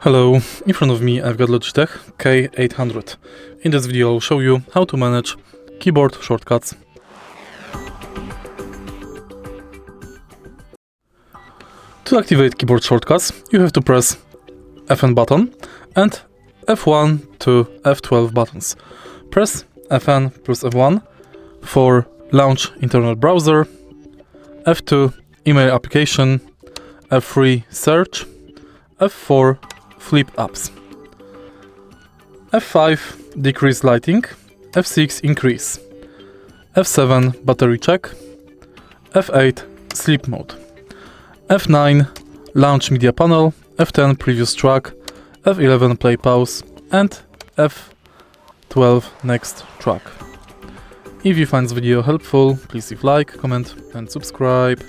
Hello, in front of me I've got Logitech K800. In this video I'll show you how to manage keyboard shortcuts. To activate keyboard shortcuts, you have to press Fn button and F1 to F12 buttons. Press Fn plus F1 for launch internet browser, F2 email application, F3 search, F4 flip apps, F5 decrease lighting, F6 increase, F7 battery check, F8 sleep mode, F9 launch media panel, F10 previous track, F11 play pause, and F12 next track. If you find this video helpful, please leave like, comment and subscribe.